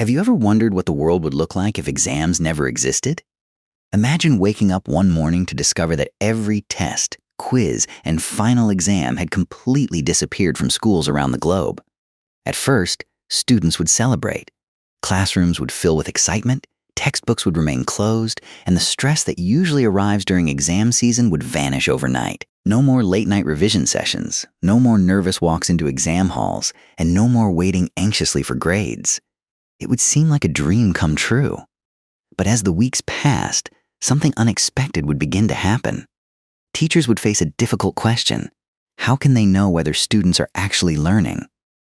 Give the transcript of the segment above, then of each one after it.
Have you ever wondered what the world would look like if exams never existed? Imagine waking up one morning to discover that every test, quiz, and final exam had completely disappeared from schools around the globe. At first, students would celebrate. Classrooms would fill with excitement, textbooks would remain closed, and the stress that usually arrives during exam season would vanish overnight. No more late-night revision sessions, no more nervous walks into exam halls, and no more waiting anxiously for grades. It would seem like a dream come true. But as the weeks passed, something unexpected would begin to happen. Teachers would face a difficult question. How can they know whether students are actually learning?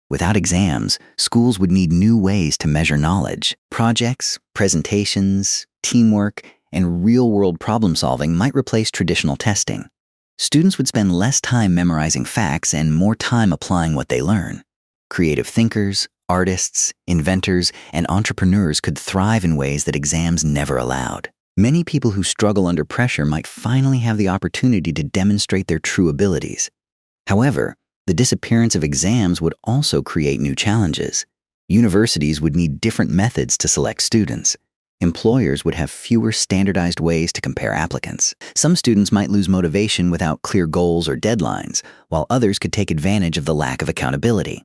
Without exams, schools would need new ways to measure knowledge. Projects, presentations, teamwork, and real-world problem-solving might replace traditional testing. Students would spend less time memorizing facts and more time applying what they learn. Creative thinkers, artists, inventors, and entrepreneurs could thrive in ways that exams never allowed. Many people who struggle under pressure might finally have the opportunity to demonstrate their true abilities. However, the disappearance of exams would also create new challenges. Universities would need different methods to select students. Employers would have fewer standardized ways to compare applicants. Some students might lose motivation without clear goals or deadlines, while others could take advantage of the lack of accountability.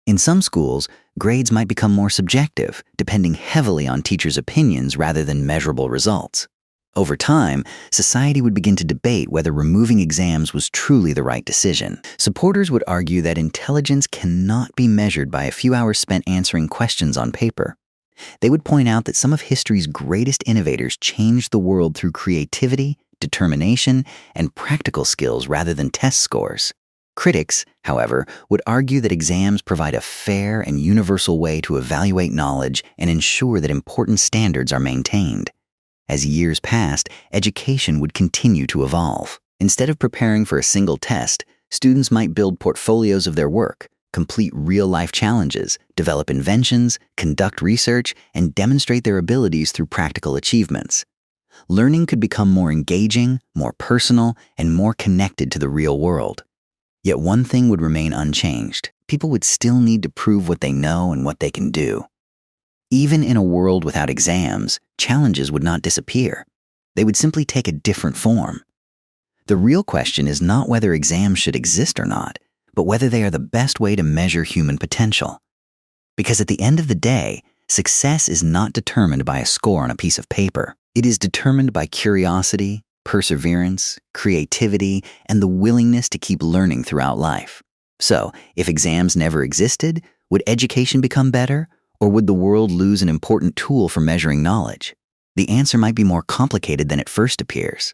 In some schools, grades might become more subjective, depending heavily on teachers' opinions rather than measurable results. Over time, society would begin to debate whether removing exams was truly the right decision. Supporters would argue that intelligence cannot be measured by a few hours spent answering questions on paper. They would point out that some of history's greatest innovators changed the world through creativity, determination, and practical skills rather than test scores. Critics, however, would argue that exams provide a fair and universal way to evaluate knowledge and ensure that important standards are maintained. As years passed, education would continue to evolve. Instead of preparing for a single test, students might build portfolios of their work, complete real-life challenges, develop inventions, conduct research, and demonstrate their abilities through practical achievements. Learning could become more engaging, more personal, and more connected to the real world. Yet one thing would remain unchanged. People would still need to prove what they know and what they can do. Even in a world without exams, challenges would not disappear. They would simply take a different form. The real question is not whether exams should exist or not, but whether they are the best way to measure human potential. Because at the end of the day, success is not determined by a score on a piece of paper. It is determined by curiosity, perseverance, creativity, and the willingness to keep learning throughout life. So, if exams never existed, would education become better, or would the world lose an important tool for measuring knowledge? The answer might be more complicated than it first appears.